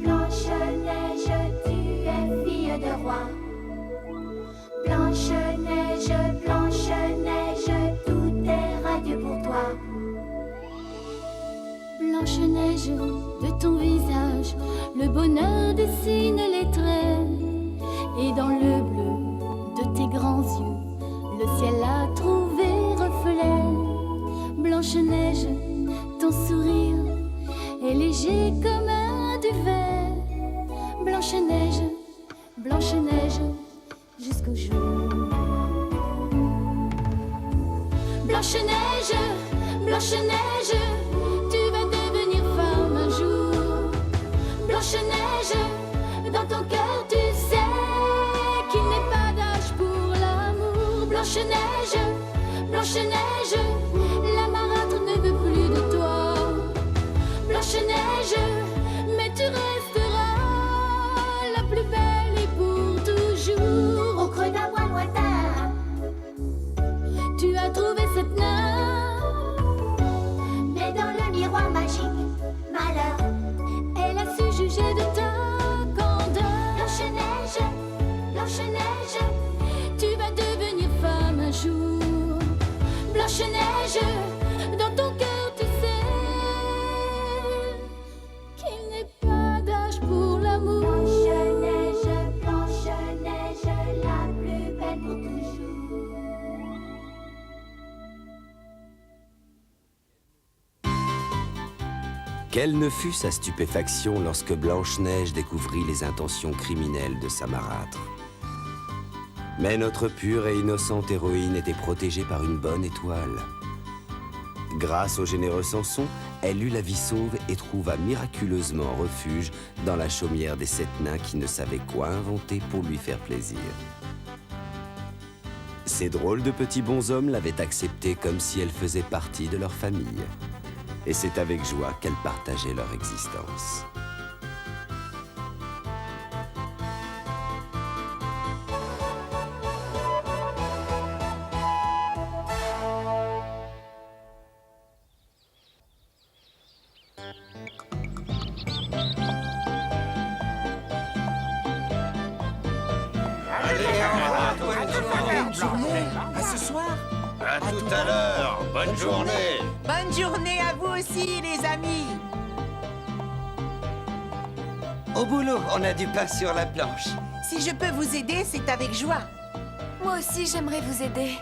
Blanche-Neige, tu es fille de roi. Blanche-Neige, Blanche-Neige, tout est radieux pour toi. Blanche-Neige, de ton visage, le bonheur dessine les traits. Et dans le bleu de tes grands yeux, le ciel a trouvé reflet. Blanche-Neige, ton sourire est léger comme un duvet. Blanche-Neige, Blanche-Neige, jusqu'au jour. Blanche-Neige, Blanche-Neige, tu vas devenir femme un jour. Blanche-Neige, dans ton cœur tu sais qu'il n'est pas d'âge pour l'amour. Blanche-Neige, Blanche-Neige, la marâtre ne veut plus de toi. Blanche-Neige, mais tu resteras la plus belle et pour toujours. Au creux d'un bois lointain, tu as trouvé cette nymphe. mais dans le miroir magique, malheur. Elle a su juger de ta candeur. Blanche-Neige, Blanche-Neige, Tu vas devenir femme un jour. Blanche-Neige, dans ton cœur tu sais qu'il n'est pas d'âge pour l'amour. Blanche-Neige, Blanche-Neige, la plus belle pour toujours. Quelle ne fut sa stupéfaction lorsque Blanche-Neige découvrit les intentions criminelles de sa marâtre. Mais notre pure et innocente héroïne était protégée par une bonne étoile. Grâce au généreux Samson, elle eut la vie sauve et trouva miraculeusement refuge dans la chaumière des 7 nains qui ne savaient quoi inventer pour lui faire plaisir. Ces drôles de petits bonshommes l'avaient acceptée comme si elle faisait partie de leur famille. Et c'est avec joie qu'elles partageaient leur existence. Bonne journée. À ce soir. À tout à l'heure. Bonne journée. Bonne journée à vous aussi, les amis. Au boulot, on a du pain sur la planche. Si je peux vous aider, c'est avec joie. Moi aussi, j'aimerais vous aider.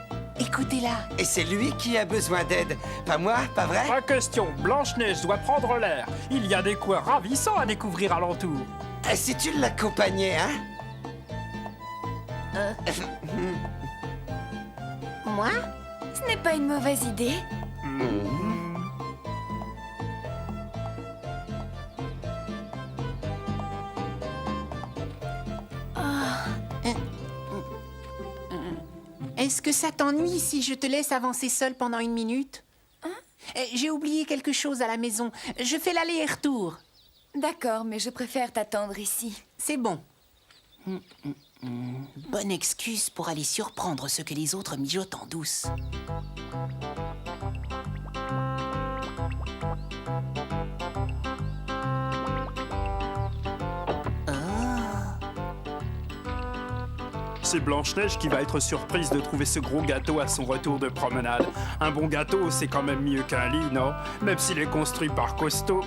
Écoutez-la. Et c'est lui qui a besoin d'aide. Pas moi, pas vrai? Pas question, Blanche-Neige doit prendre l'air. Il y a des coins ravissants à découvrir alentour. Si tu l'accompagnais, hein? Moi? Ce n'est pas une mauvaise idée. Est-ce que ça t'ennuie si je te laisse avancer seule pendant 1 minute? J'ai oublié quelque chose à la maison. Je fais l'aller et retour. D'accord, mais je préfère t'attendre ici. C'est bon. Bonne excuse pour aller surprendre ce que les autres mijotent en douce. C'est Blanche-Neige qui va être surprise de trouver ce gros gâteau à son retour de promenade. Un bon gâteau, c'est quand même mieux qu'un lit, non? Même s'il est construit par Costaud.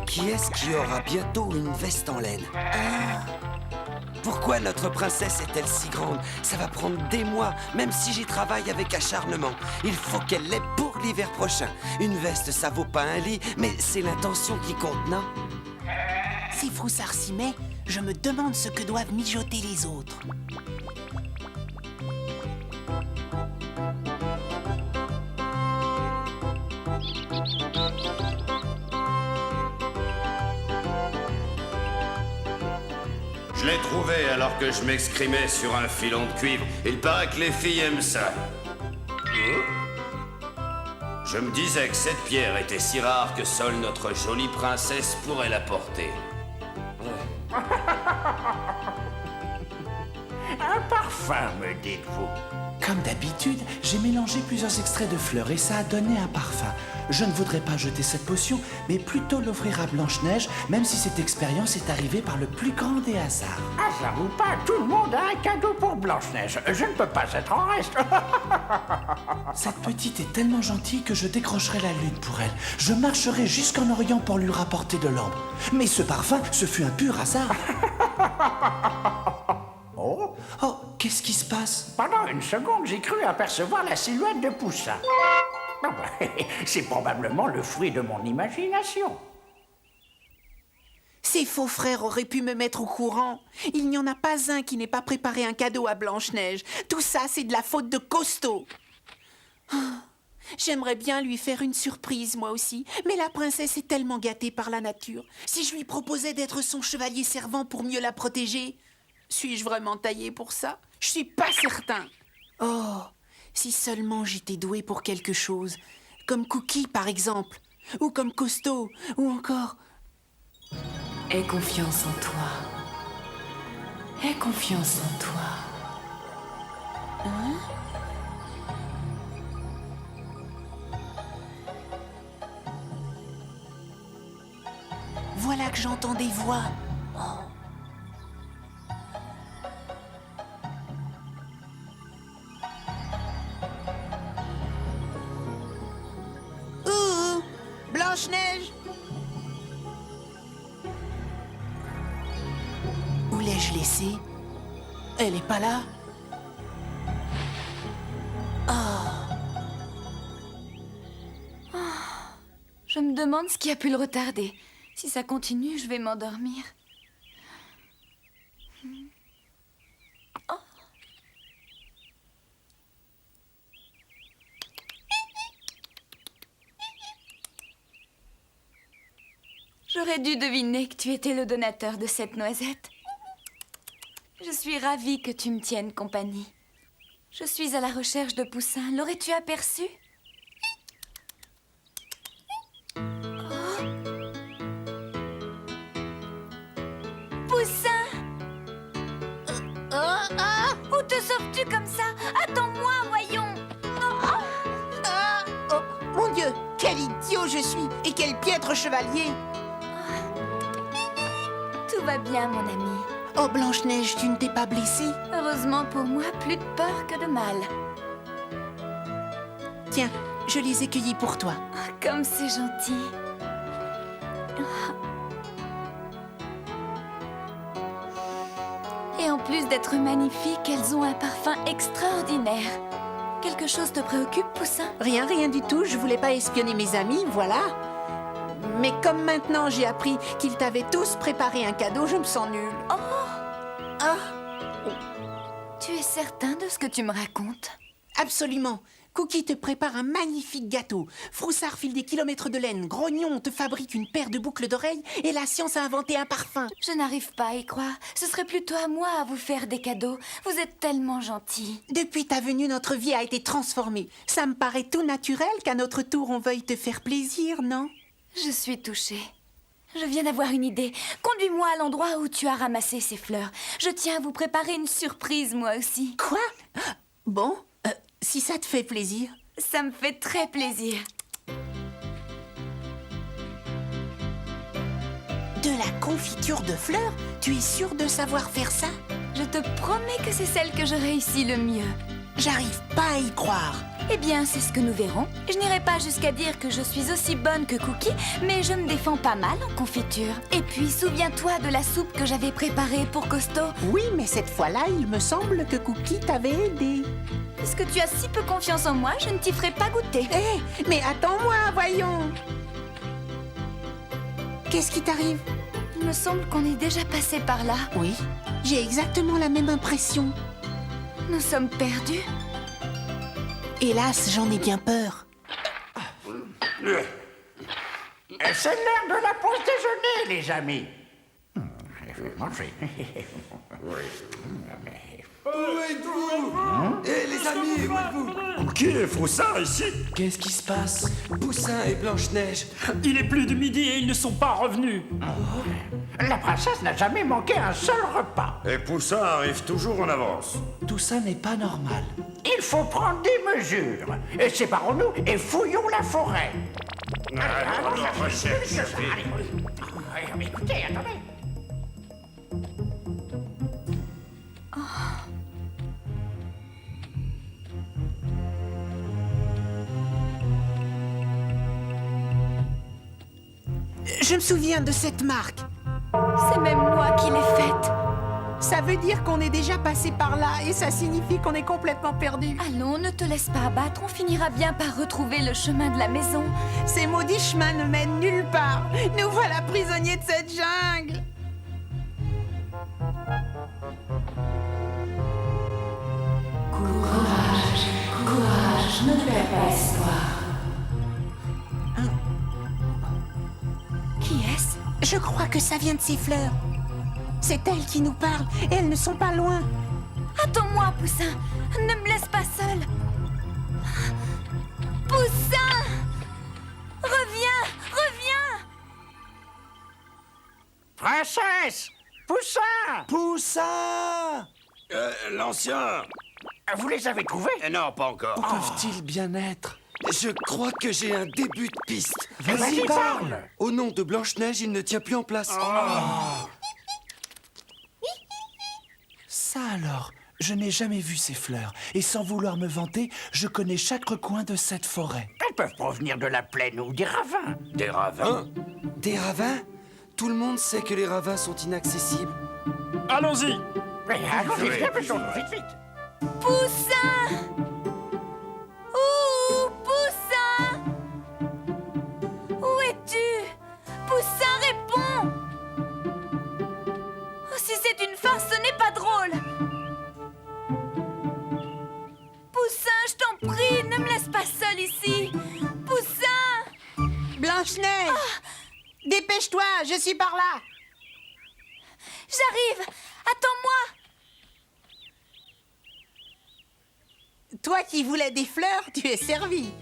Qui est-ce qui aura bientôt une veste en laine? Pourquoi notre princesse est-elle si grande? Ça va prendre des mois, même si j'y travaille avec acharnement. Il faut qu'elle l'ait pour l'hiver prochain. Une veste, ça vaut pas un lit, mais c'est l'intention qui compte, non? Si Froussard s'y met, je me demande ce que doivent mijoter les autres. Je l'ai trouvé alors que je m'excrimais sur un filon de cuivre. Il paraît que les filles aiment ça. Je me disais que cette pierre était si rare que seule notre jolie princesse pourrait la porter. Un parfum, me dites-vous? Comme d'habitude, j'ai mélangé plusieurs extraits de fleurs et ça a donné un parfum. Je ne voudrais pas jeter cette potion, mais plutôt l'offrir à Blanche-Neige, même si cette expérience est arrivée par le plus grand des hasards. Hasard ou pas, tout le monde a un cadeau pour Blanche-Neige. Je ne peux pas être en reste. Cette petite est tellement gentille que je décrocherai la lune pour elle. Je marcherai jusqu'en Orient pour lui rapporter de l'ambre. Mais ce parfum, ce fut un pur hasard. Oh, Oh, qu'est-ce qui se passe? pendant une seconde, j'ai cru apercevoir la silhouette de Poussin. C'est probablement le fruit de mon imagination. Ces faux frères auraient pu me mettre au courant. Il n'y en a pas un qui n'ait pas préparé un cadeau à Blanche-Neige. Tout ça, c'est de la faute de Costaud. Ah, j'aimerais bien lui faire une surprise, moi aussi. Mais la princesse est tellement gâtée par la nature. Si je lui proposais d'être son chevalier servant pour mieux la protéger, suis-je vraiment taillé pour ça? Je suis pas certain. Oh, si seulement j'étais doué pour quelque chose. Comme Cookie, par exemple. Ou comme Costaud. Ou encore... Aie confiance en toi. Aie confiance en toi. Voilà que j'entends des voix. Ouh, Blanche-Neige! Où l'ai-je laissée? Elle est pas là? Je me demande ce qui a pu le retarder. Si ça continue, je vais m'endormir. J'aurais dû deviner que tu étais le donateur de cette noisette. Je suis ravie que tu me tiennes compagnie. Je suis à la recherche de Poussin. L'aurais-tu aperçu? Poussin! Où te sauves-tu comme ça? Attends-moi, voyons! Oh, mon Dieu, quel idiot je suis! Et quel piètre chevalier! Tout va bien, mon ami. Oh, Blanche-Neige, tu ne t'es pas blessée? Heureusement pour moi, plus de peur que de mal. Tiens, je les ai cueillis pour toi. Comme c'est gentil. Et en plus d'être magnifiques, elles ont un parfum extraordinaire. Quelque chose te préoccupe, Poussin? Rien, rien du tout, je voulais pas espionner mes amis, voilà. Mais comme maintenant j'ai appris qu'ils t'avaient tous préparé un cadeau, je me sens nulle. Tu es certain de ce que tu me racontes? Absolument. Cookie te prépare un magnifique gâteau. Froussard file des kilomètres de laine. Grognon te fabrique une paire de boucles d'oreilles. Et la science a inventé un parfum. Je n'arrive pas à y croire. Ce serait plutôt à moi à vous faire des cadeaux. Vous êtes tellement gentils. Depuis ta venue, notre vie a été transformée. Ça me paraît tout naturel qu'à notre tour, on veuille te faire plaisir, non? Je suis touchée. Je viens d'avoir une idée. Conduis-moi à l'endroit où tu as ramassé ces fleurs. Je tiens à vous préparer une surprise, moi aussi. Quoi? Bon, si ça te fait plaisir. Ça me fait très plaisir. De la confiture de fleurs? Tu es sûre de savoir faire ça? Je te promets que c'est celle que je réussis le mieux. J'arrive pas à y croire. Eh bien, c'est ce que nous verrons. Je n'irai pas jusqu'à dire que je suis aussi bonne que Cookie, mais je me défends pas mal en confiture. Et puis, souviens-toi de la soupe que j'avais préparée pour Costaud. Oui, mais cette fois-là, il me semble que Cookie t'avait aidé. Puisque tu as si peu confiance en moi, je ne t'y ferai pas goûter. Hé, mais attends-moi, voyons. Qu'est-ce qui t'arrive? Il me semble qu'on est déjà passé par là. Oui, j'ai exactement la même impression. Nous sommes perdus. Hélas, j'en ai bien peur. C'est l'heure de la pause déjeuner, les amis. Je vais manger. Hé, les amis, où êtes-vous? Qui est Froussard ici? Qu'est-ce qui se passe? Poussin et Blanche-Neige. Il est plus de midi et ils ne sont pas revenus. La princesse n'a jamais manqué un seul repas. Et Poussin arrive toujours en avance. Tout ça n'est pas normal. Il faut prendre des mesures. Séparons-nous et fouillons la forêt. Allez, écoutez, attendez. Je me souviens de cette marque. C'est même moi qui l'ai faite. Ça veut dire qu'on est déjà passé par là et ça signifie qu'on est complètement perdu. Allons, ne te laisse pas abattre, on finira bien par retrouver le chemin de la maison. Ces maudits chemins ne mènent nulle part. Nous voilà prisonniers de cette jungle. Courage, ne perds pas espoir. Qui est-ce? Je crois que ça vient de ces fleurs. C'est elles qui nous parlent et elles ne sont pas loin. Attends-moi, Poussin. Ne me laisse pas seule. Poussin! Reviens! Reviens! Princesse! Poussin! Poussin! L'ancien. Vous les avez trouvés? Non, pas encore. Où peuvent-ils bien être? Je crois que j'ai un début de piste. Vas-y, parle! Au nom de Blanche-Neige, il ne tient plus en place. Ça alors, je n'ai jamais vu ces fleurs. Et sans vouloir me vanter, je connais chaque recoin de cette forêt. Elles peuvent provenir de la plaine ou des ravins. Des ravins. Des ravins? Tout le monde sait que les ravins sont inaccessibles. Allons-y. Allons-y, vite, vite! Poussin! Ouh, Poussin! Où es-tu? Poussin, réponds! Oh, si c'est une farce, ce n'est pas drôle! Poussin, je t'en prie, ne me laisse pas seule ici! Poussin! Blanche-Neige! Dépêche-toi, je suis par là. J'arrive! Attends-moi! Toi qui voulais des fleurs, tu es servi.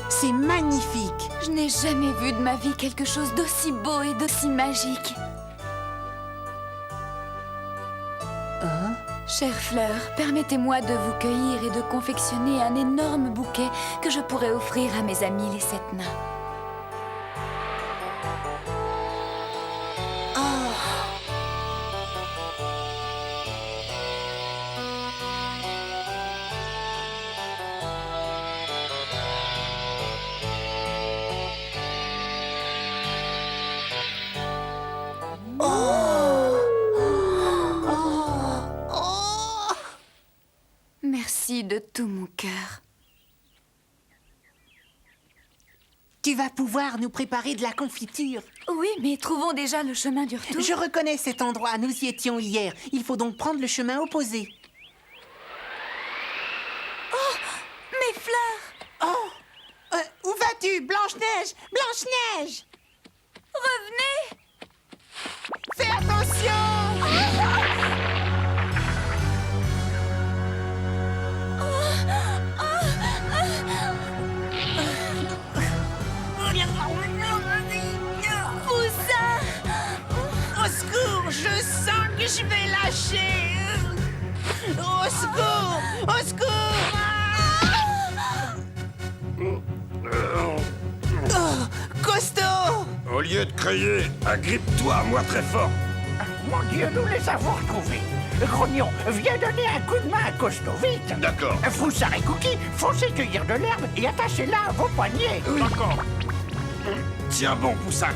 C'est magnifique. Je n'ai jamais vu de ma vie quelque chose d'aussi beau et d'aussi magique. Chère fleur, permettez-moi de vous cueillir et de confectionner un énorme bouquet que je pourrais offrir à mes amis les 7 nains. Merci de tout mon cœur. Tu vas pouvoir nous préparer de la confiture. Oui, mais trouvons déjà le chemin du retour. Je reconnais cet endroit, nous y étions hier. Il faut donc prendre le chemin opposé. Mes fleurs! Où vas-tu, Blanche-Neige? Blanche-Neige! Revenez! Fais attention! Poussin! Au secours, je sens que je vais lâcher. Au secours! Au secours! Costaud! Au lieu de crier, agrippe-toi à moi très fort. Mon Dieu, nous les avons retrouvés. Grognon, viens donner un coup de main à Costaud, vite. D'accord. Froussard et Cookie, foncez cueillir de l'herbe et attachez-la à vos poignets. D'accord. Tiens bon, Poussin.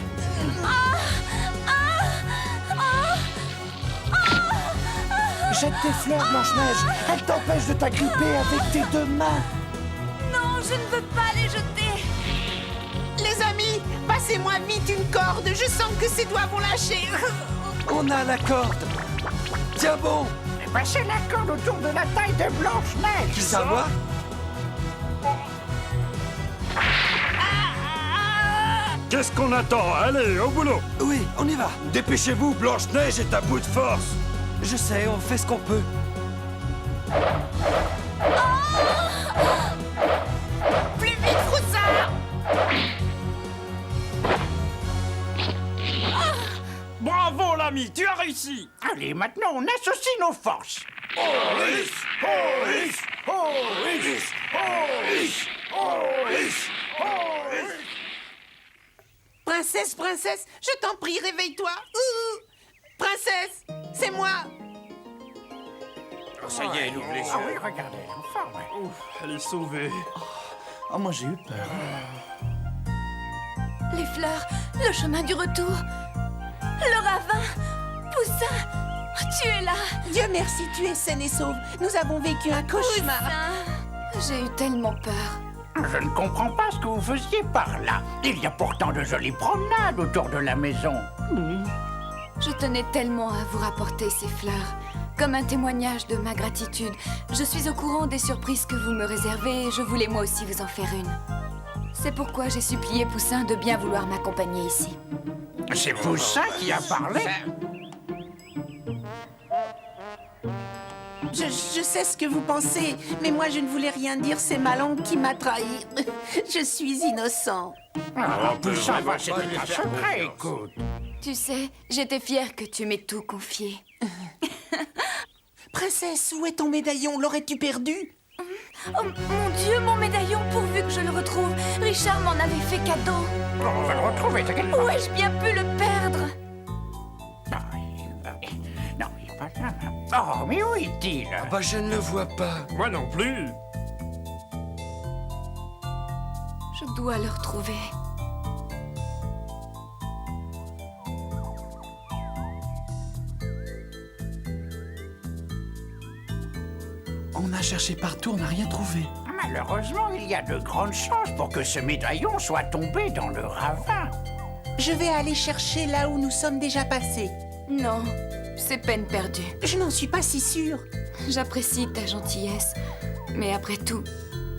Jette tes fleurs, Blanche-Neige. Elles t'empêchent de t'agripper avec tes 2 mains. Non, je ne veux pas les jeter. Les amis, passez-moi vite une corde. Je sens que ces doigts vont lâcher. On a la corde. Tiens bon. Passez la corde autour de la taille de Blanche-Neige. Qui ça, moi? Qu'est-ce qu'on attend? Allez, au boulot. Oui, on y va. Dépêchez-vous, Blanche-Neige est à bout de force. Je sais, on fait ce qu'on peut. Plus vite, Froussard! Bravo, l'ami, tu as réussi. Allez, maintenant, on associe nos forces. Princesse, princesse, je t'en prie, réveille-toi. Ouh, princesse, c'est moi. Oh, ça y est, elle ouvre les Ah yeux. oui, regardez, enfin, ouais. Ouf, elle est sauvée. Oh, moi j'ai eu peur. Les fleurs, le chemin du retour, le ravin, Poussin, tu es là. Dieu merci, tu es saine et sauve. Nous avons vécu un cauchemar. Poussin, j'ai eu tellement peur. Je ne comprends pas ce que vous faisiez par là. Il y a pourtant de jolies promenades autour de la maison. Je tenais tellement à vous rapporter ces fleurs. Comme un témoignage de ma gratitude, je suis au courant des surprises que vous me réservez et je voulais moi aussi vous en faire une. C'est pourquoi j'ai supplié Poussin de bien vouloir m'accompagner ici. C'est Poussin qui a parlé. Je sais ce que vous pensez, mais moi je ne voulais rien dire, c'est ma langue qui m'a trahi. Je suis innocent. Ah, Poussin, c'était un secret, écoute. Tu sais, j'étais fière que tu m'aies tout confié. Princesse, où est ton médaillon? L'aurais-tu perdu? Oh mon Dieu, mon médaillon, pourvu que je le retrouve. Richard m'en avait fait cadeau. On va le retrouver, t'inquiète pas. Où ai-je bien pu le perdre? Non, il n'est pas là. Oh, mais où est-il? Ah bah, je ne le vois pas. Moi non plus. Je dois le retrouver. On a cherché partout, on n'a rien trouvé. Malheureusement, il y a de grandes chances pour que ce médaillon soit tombé dans le ravin. Je vais aller chercher là où nous sommes déjà passés. Non, c'est peine perdue. Je n'en suis pas si sûre. J'apprécie ta gentillesse, mais après tout,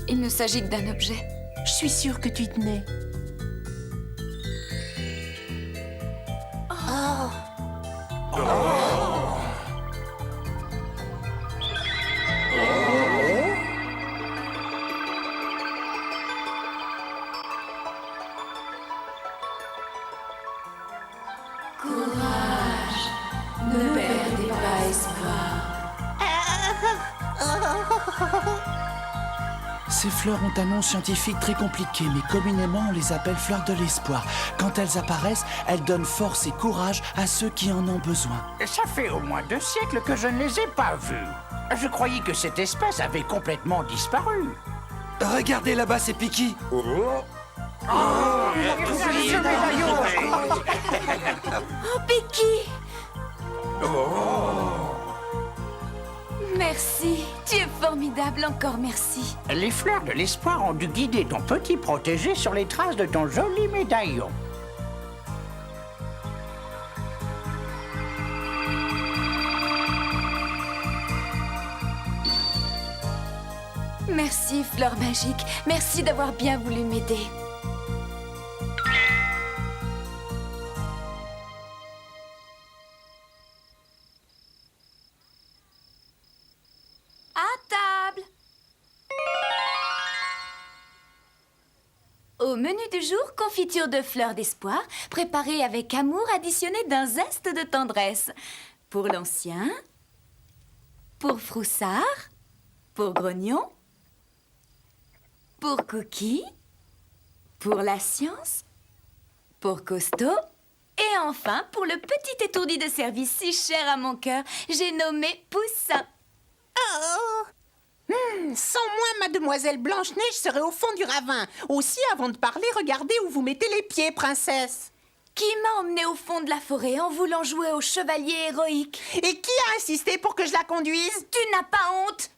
il ne s'agit que d'un objet. Je suis sûre que tu y tenais. Ne perdez pas espoir. Ces fleurs ont un nom scientifique très compliqué, mais communément on les appelle fleurs de l'espoir. Quand elles apparaissent, elles donnent force et courage à ceux qui en ont besoin. Ça fait au moins 2 siècles que je ne les ai pas vus. Je croyais que cette espèce avait complètement disparu. Regardez là-bas, c'est Piki. Ce médaillon. Oh, Piki! Merci, tu es formidable, encore merci. Les fleurs de l'espoir ont dû guider ton petit protégé sur les traces de ton joli médaillon. Merci, fleur magique. Merci d'avoir bien voulu m'aider. À table. Au menu du jour, confiture de fleurs d'espoir, préparée avec amour, additionnée d'un zeste de tendresse. Pour l'ancien, pour Froussard, pour Grognon, pour Cookie, pour la science, pour Costaud, et enfin, pour le petit étourdi de service si cher à mon cœur, j'ai nommé Poussin. Oh! Sans moi, mademoiselle Blanche-Neige serait au fond du ravin. Aussi, avant de parler, regardez où vous mettez les pieds, princesse. Qui m'a emmené au fond de la forêt en voulant jouer au chevalier héroïque? Et qui a insisté pour que je la conduise? Tu n'as pas honte?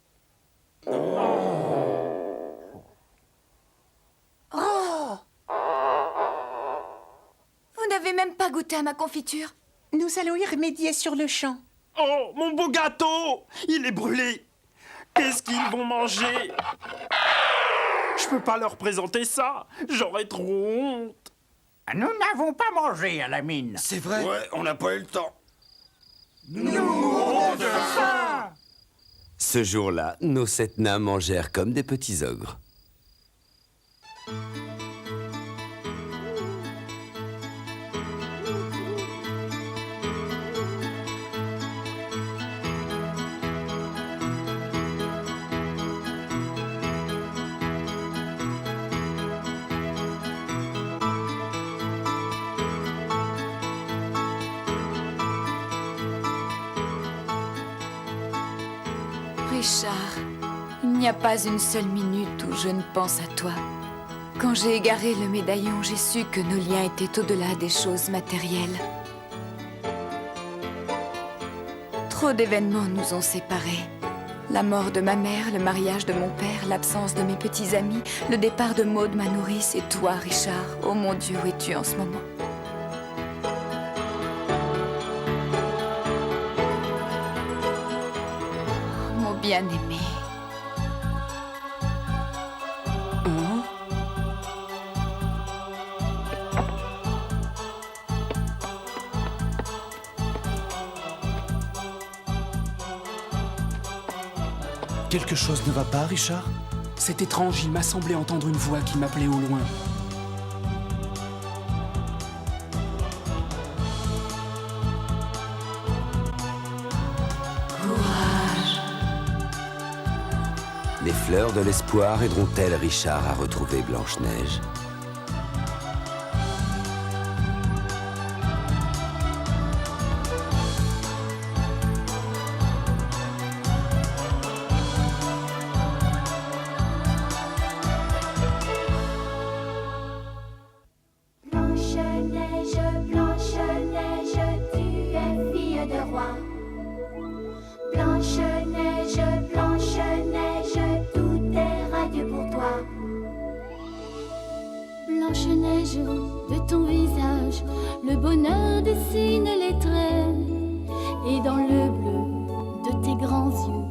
Oh! Vous n'avez même pas goûté à ma confiture? Nous allons y remédier sur le champ. Oh, mon beau gâteau! Il est brûlé! Qu'est-ce qu'ils vont manger? Je peux pas leur présenter ça. J'aurais trop honte. Nous n'avons pas mangé à la mine. C'est vrai. Ouais, on n'a pas eu le temps. Ce jour-là, nos 7 nains mangèrent comme des petits ogres. Richard, il n'y a pas une seule minute où je ne pense à toi. Quand j'ai égaré le médaillon, j'ai su que nos liens étaient au-delà des choses matérielles. Trop d'événements nous ont séparés. La mort de ma mère, le mariage de mon père, l'absence de mes petits amis, le départ de Maud, ma nourrice, et toi, Richard. Oh mon Dieu, où es-tu en ce moment? Oh, mon bien-aimé. Quelque chose ne va pas, Richard? C'est étrange, il m'a semblé entendre une voix qui m'appelait au loin. Les fleurs de l'espoir aideront-elles Richard à retrouver Blanche-Neige? Blanche-Neige, Blanche-Neige, tu es fille de roi. Blanche-Neige, Blanche-Neige, tout est radieux pour toi. Blanche-Neige, de ton visage, le bonheur dessine les traits. Et dans le bleu de tes grands yeux,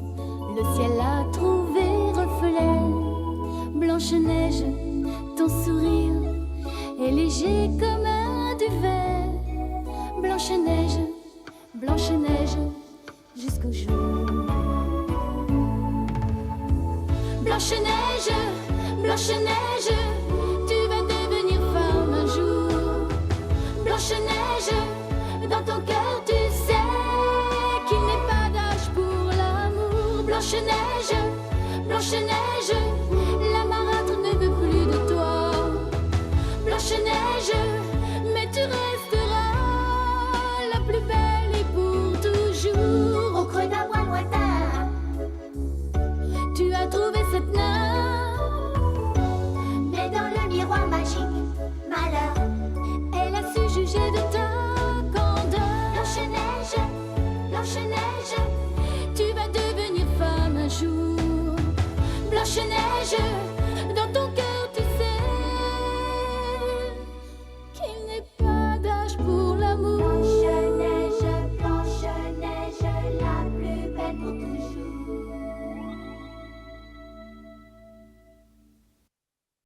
le ciel a trouvé reflet. Blanche-Neige, ton sourire est léger comme un duvet. Blanche-Neige, Blanche-Neige, jusqu'au jour. Blanche-Neige, Blanche-Neige, tu vas devenir femme un jour. Blanche-Neige, dans ton cœur tu sais qu'il n'est pas d'âge pour l'amour. Blanche-Neige, Blanche-Neige, la marâtre ne veut plus de toi. Blanche-Neige, mais tu resteras la plus belle et pour toujours. Au creux d'un bois lointain, Tu as trouvé cette nymphe, mais dans le miroir magique, malheur. elle a su juger de ta candeur. Blanche-Neige, Blanche-Neige, Tu vas devenir femme un jour. Blanche-Neige,